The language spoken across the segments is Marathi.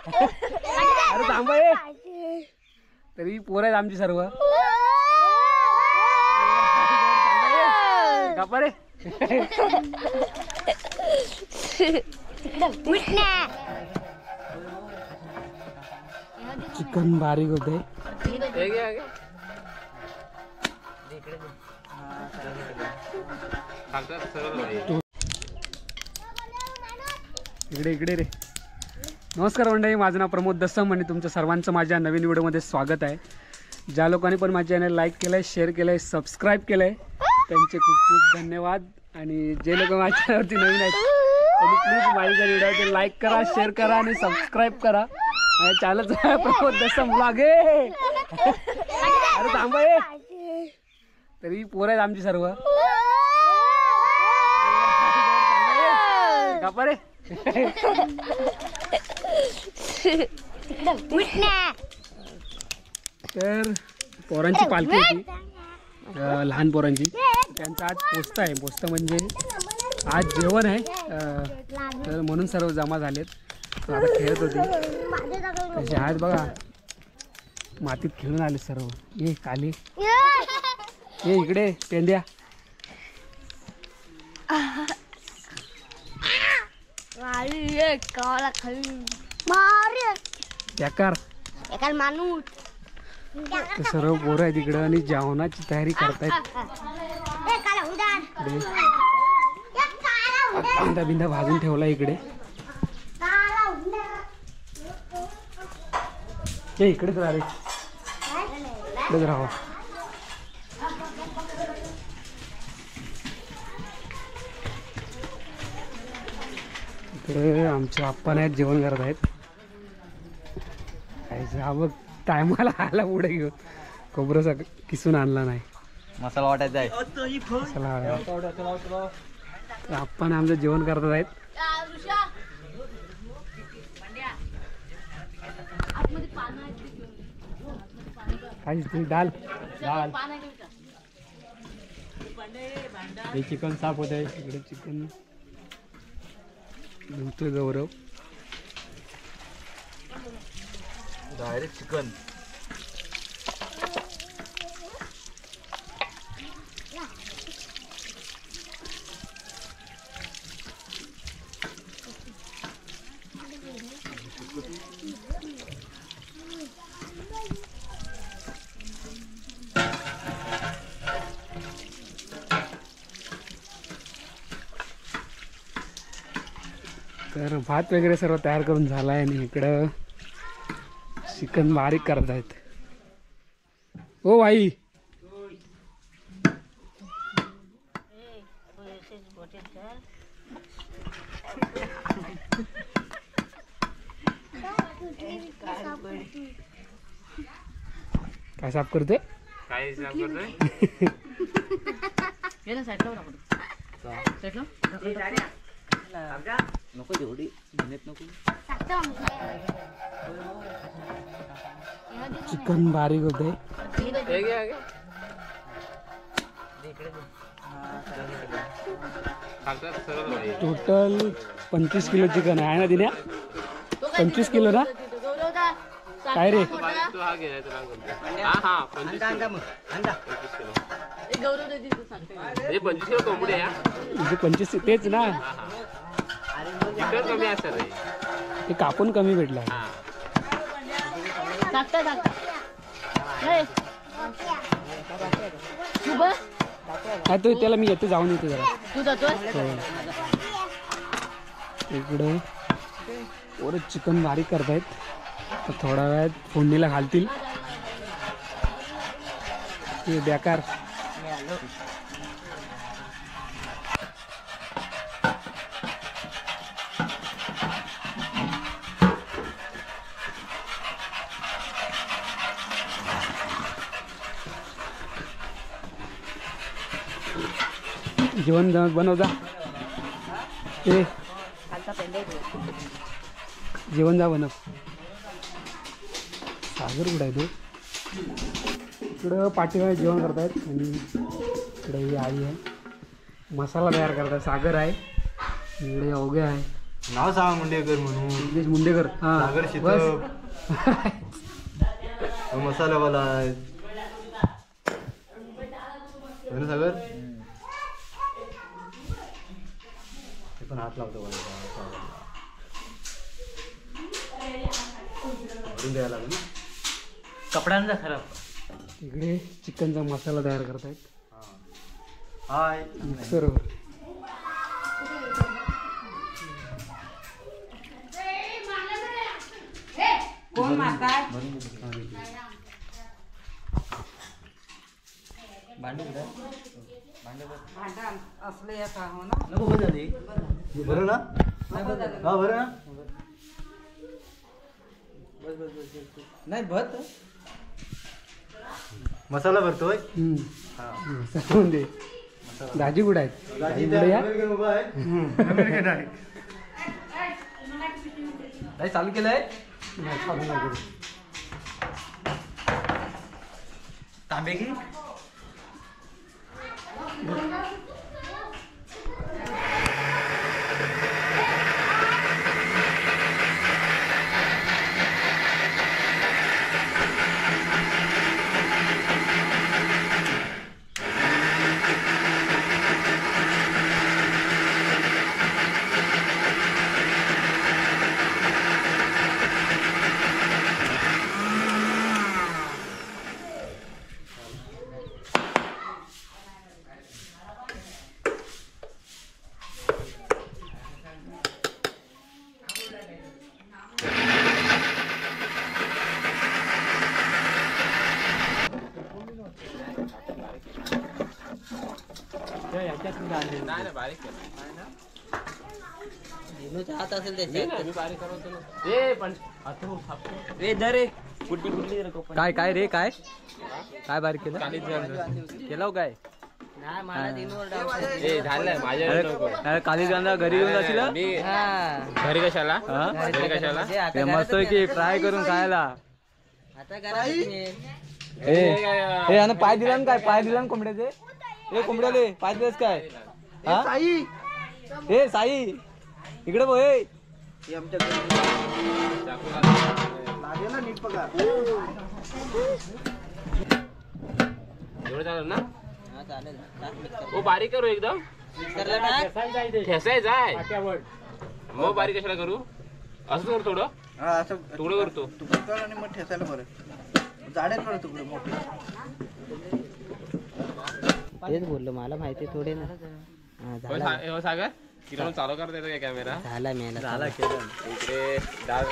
अरे थांबा ये. तरी पोर आहेत आमची सर्व. गप्पा रे. चिकन बारीक होते. इकडे इकडे रे. नमस्कार मंडळी, माझं नाव प्रमोद दसम आणि तुमचं सर्वांचं माझ्या नवीन व्हिडिओमध्ये स्वागत आहे. ज्या लोकांनी पण माझ्या चॅनल लाईक केलं आहे, शेअर केलं आहे, सबस्क्राईब केलं आहे त्यांचे खूप खूप धन्यवाद. आणि जे लोक माझ्या चॅनलवरती नवीन आहेत त्यांनी प्लीज माझ्या व्हिडिओचे लाईक करा, शेअर करा आणि सबस्क्राईब करा. माझ्या चॅनलचं प्रमोद दसम व्लॉग आहे. अरे थांबा ये. तरी पोर आहेत आमची सर्व. गप्पा रे. तर पोरांची पालखी होती, लहान पोरांची. त्यांचा आज पोचता आहे. पोचता म्हणजे आज जेवण आहे, तर म्हणून सर्व जमा झालेत. आता खेळत होती कसे आज बघा, मातीत खेळून आले सर्व. ये काली ये इकडे पेंद्या. सर्व पोरं आहेत इकडं आणि जेवणाची तयारी करतायत. कांदा बिंदा भाजून ठेवला इकडे. इकडेच राहा रे, इकडेच राहा. इकडे आमच्या आप्पा नाहीत, जेवण करत आहेत. हा बघ टायमाला आला पुढे घेऊन. खोबरं किसून आणला नाही, मसाला वाटायचा आहे. आप्पाने आमचं जेवण करत आहेत. काय दाल दाल हे चिकन साफ होत आहे. इकडे चिकन धुतोय गौरव. Direct chicken. तर भात वगैरे सर्व तयार करून झाला आहे आणि इकडं चिकन बारीक करत आहेत. ओ भाई काय साफ करतोय? काय साफ करतोय? नको जेवढी मेहनत नको. चिकन बारीक होते. टोटल 25 किलो चिकन आहे ना दिन्या? 25 किलो ना? काय रे? 25 तेच ना. ते कापून कमी भेटला. काय तो त्याला मी येतो, जाऊन येतो जरा. इकडे परत चिकन बारीक करतायत. तर थोड्या वेळात फोडणीला घालतील. ते बेकार. जेवण बनवता ते जेवण जा बनव. सागर कुठं आहे तो? इकडं पाठीवर जेवण करतायत आणि इकडे ही आई आहे, मसाला तयार करतायत. सागर आहे इकडे, अवघे आहे. नाव सांग मुंडेकर म्हणून. योगेश मुंडेकर. हा सागर बस. शितप मसालावाला आहे ना सागर. ते पण हात लावतो द्यायला लागली. कपड्यांचा खराब. इकडे चिकनचा मसाला तयार करतायत हाय मिक्सरवर. कोण मारताय? भांडण असले का हो ना? नको बरं झाली. बरं ना. हा बरं ना. नाही भत मसाला भरतोय. दे. दाजी कुठे आहेत? दाजी कुठे या? चालू केलंय. तांबे की हात असेल काय काय रे काय काय बारीक केलं केलं काय काली कांदा घरी घेऊन जाशील घरी कशाला मस्त की फ्राय करून खायला. हे पाय दिला ना काय पाय दिला ना कोंबड्याचे. हे कोंबड्याले पाय दिलेस काय साई. हे साई इकडे बघ. नीट पगार एवढं चालेल ना. ओ बारीक करू एकदम ठेसायचं आहे मग बारीक कशाला करू. असं करू थोडं तुकडं करतो आणि मग ठेसायला बरं जाड्यात करू तुकडे मोठे. तेच बोललो मला माहिती थोडे ना. सागर किरण चालू करता येतो का कॅमेरा. झाला इकडे डाळ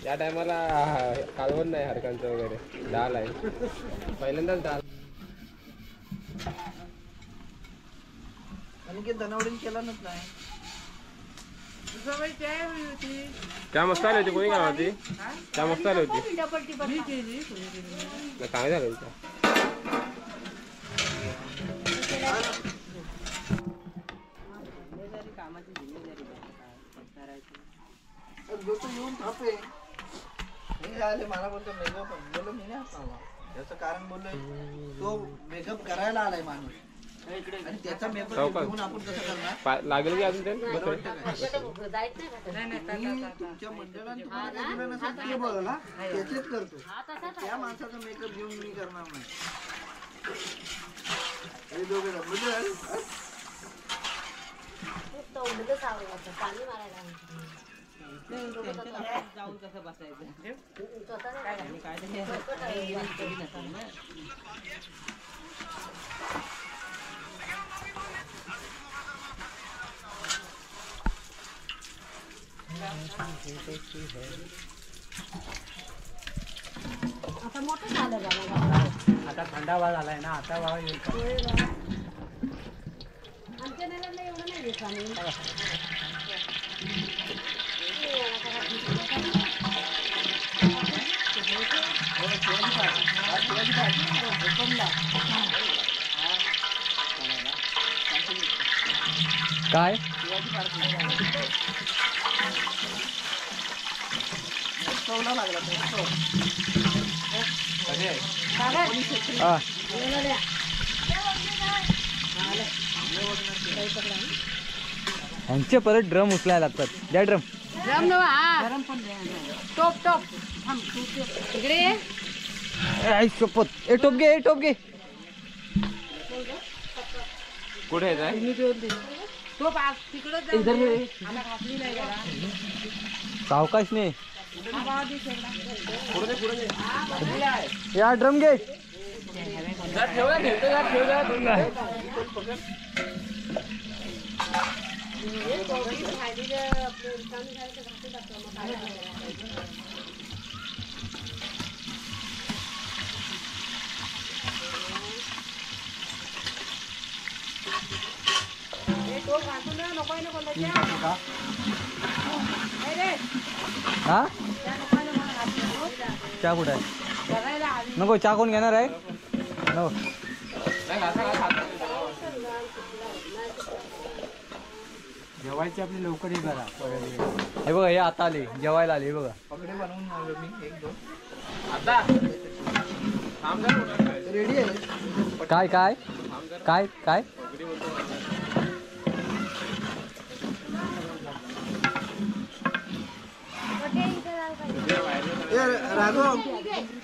या टायमाला कालवण नाही हरकांचं वगैरे डाळ आहे पहिल्यांदाच डाळ. जनावरीन केला नाही. त्या मस्त आली होती कोणी काय होती त्या मस्त आली होती चांगली झाली होती. येऊन थापे हे आले मला बोलतो मेकअप बोललो मी नाही हसला. त्याचं कारण बोललोय तो मेकअप करायला आलाय माणूस आणि त्याचा मेकअप घेऊन आपण कसं करणार. लागेल की अजून ते तुमच्या मंडळाने तुम्हाला काय दिलं नसेल ते बघा त्याचेच करतो. त्या माणसाचा मेकअप घेऊन मी करणार नाही. हे दोघे जाऊन कसं बसायचं आता मोठं झालं बाबा. आता थंडावा झालाय ना आता बाबा येईल. आमच्या नगरला एवढं नाही देत आम्ही. काय ह्यांचे परत ड्रम उचलायला लागतात. द्या ड्रम. गरम नवा गरम पण टोप टोप थांब इकडे ये. शपथ. ए टोप घे, ए टोप घे. कुठे टोप तिकडे घातली नाही जरा. सावकाश नाही. या ड्रम घे. हा चहा कुठे आहे? नको चहा कोण घेणार आहे? नको. जेवायची आपली लवकर हे करा. हे बघा हे आता आले जेवायला आले. हे बघा पगडे बनवून आलो मी 1-2. आता रेडी आहे. काय काय काय काय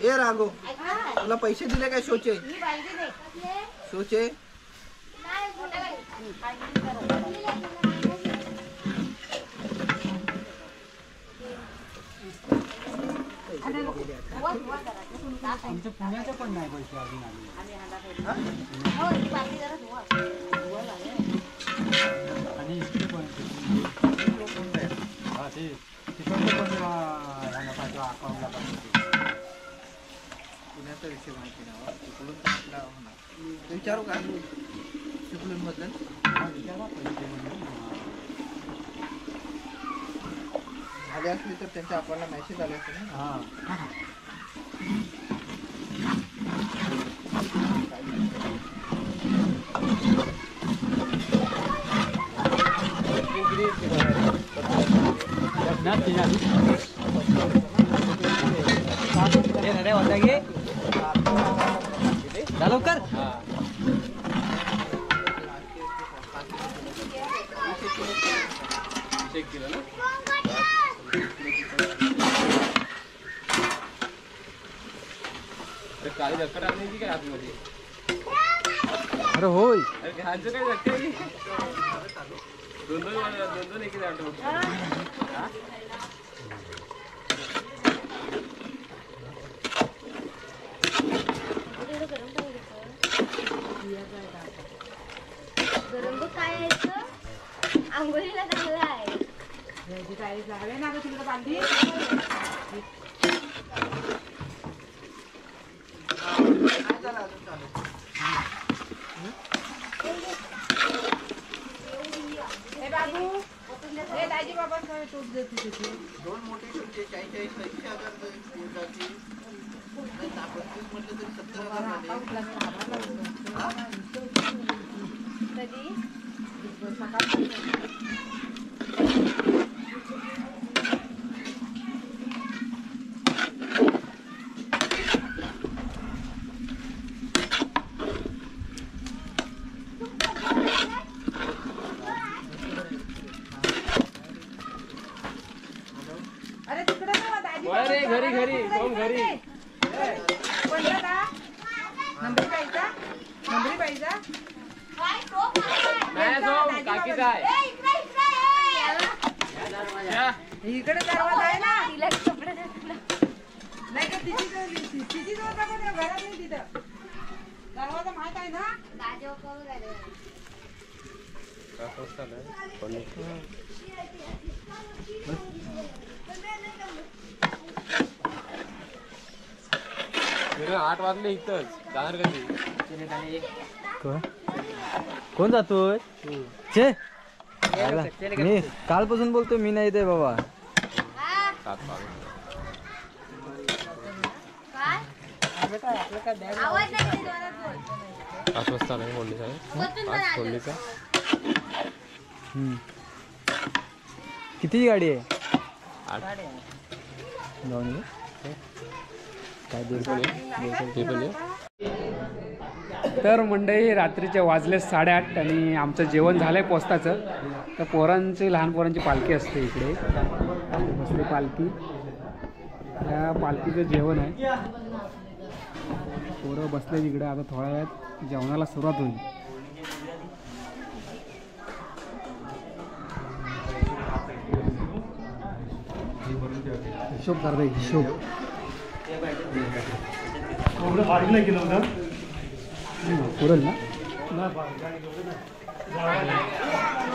ए राघव तुला पैसे दिले काय शोचे? शोचे आमच्या पुण्याचे पण नाही पैसे अजून आले. आणि इथे पण हा ते तिकडचं पण अकाउंटला पाहिजे. पुण्याचा विषय माहिती नाही चिपळूण आपला होणार. विचारू का चिपळूण बद्दल? झाले असली तर त्यांच्या अकाउंटला मेसेज आले असते ना. हां लवकर. अरे होय आंघोळीला चांगला आहे. दोन मोठे शोचे 40-80,000 दिवसाची. 35 म्हटलं तरी 70,000 घरी घरी कोण घरी काकीचा आहे इकडे दरवाजा आहे ना. तिला कपडे नाही का तिची दरवाजा पण घरात नाही तिथं. दरवाजा माहित आहे ना. घरी 8 वाजले इथंच जाणार कधी? कोण जातोय? छे मी कालपासून बोलतोय मी नाही ते बाबा. 5 वाजता नाही फोडणीचा आहे. 5 फोडणीचा. किती गाडी आहे? 8 जाऊन ये. काय दीड हे पण आहे. तर मंडळी रात्रीचे वाजले 8:30 आणि आमचं जेवण झालं आहे पोस्ताचं. तर पोरांची लहान पोरांची पालखी असते इकडे बसली पालखी. त्या पालखीचं जेवण आहे. पोरं बसले इकडे. आता थोड्या वेळात जेवणाला सुरुवात होईल. हिशोब करता हिशोब पुरेल ना.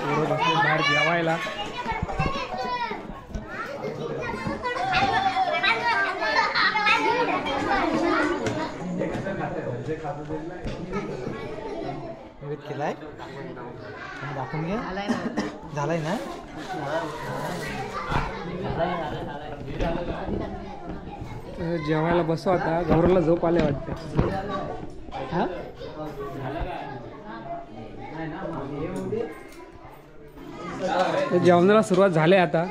पोरं बसले बाहेर जेवायला. केलाय दाखवून घे. झालाय ना. तर जेवायला बसू आता. गौरवला झोप आले वाटतं. हा तर जेवणाला सुरुवात झाली आता.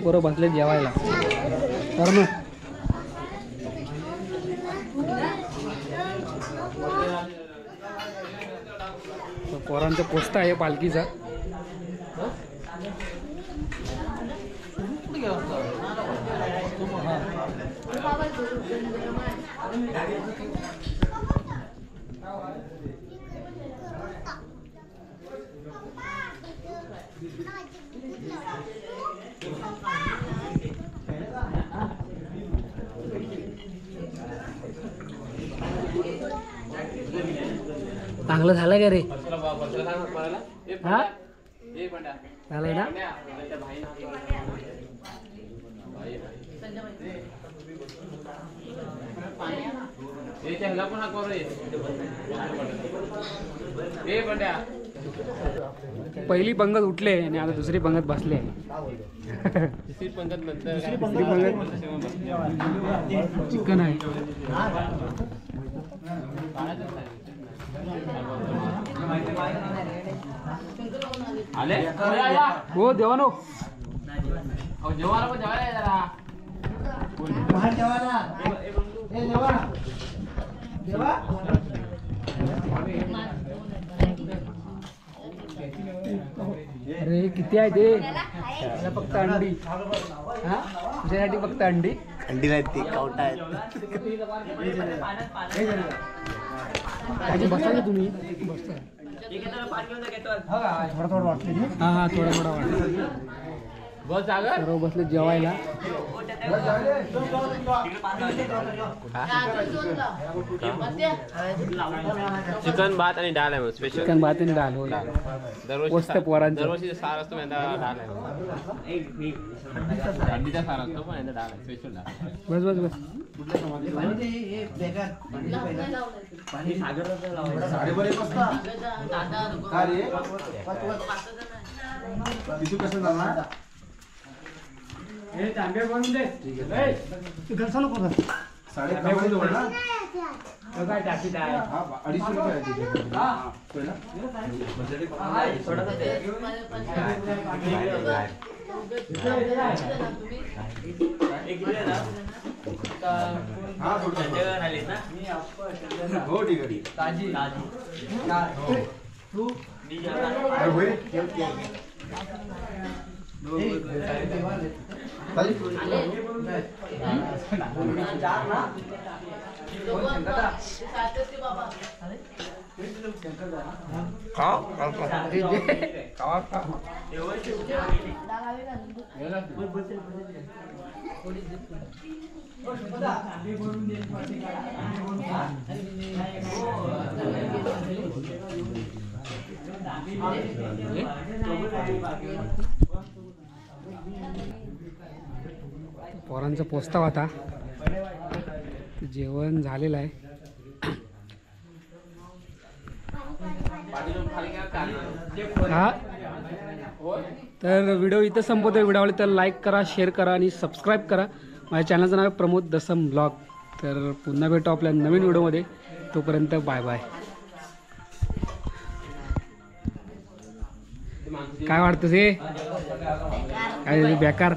पोरं बसले जेवायला. तर मग पोरांचा पोस्ता आहे पालखीचा. चांगलं झालं का रे. हा झालंय ना. पहिली पंगत उठले आणि आता दुसरी पंगत बसले. दुसरी पंगत चिकन आहे. हो देवानो अरे किती आहे ते. फक्त अंडी. हा तुझ्यासाठी फक्त अंडी. अंडी नाही ती कवटा आहेत. बसा तुम्ही. बसता थोडा वाटले. हा हा थोडा वाटलं. सर्व बसले जेवायला. चिकन भात आणि डाळ आहे स्पेशल. चिकन भात आणि डाळ हो. मस्त पोरांचं. दरवर्षी सार असतो डाळ आहे. थंडीचा सार असतो पण डाळ आहे स्पेशल डाळ. बस बस बस. पोरांचा पोस्ता होता. जेवण झालेलं आहे. हा तर व्हिडिओ इथं संपवतो. व्हिडिओ आवडला तर लाईक करा, शेअर करा आणि सबस्क्राईब करा. माझ्या चॅनलचं नाव आहे प्रमोद दसम ब्लॉग. तर पुन्हा भेटू आपल्या नवीन व्हिडिओमध्ये. तोपर्यंत बाय बाय. काय वाटतं ते काय बेकार.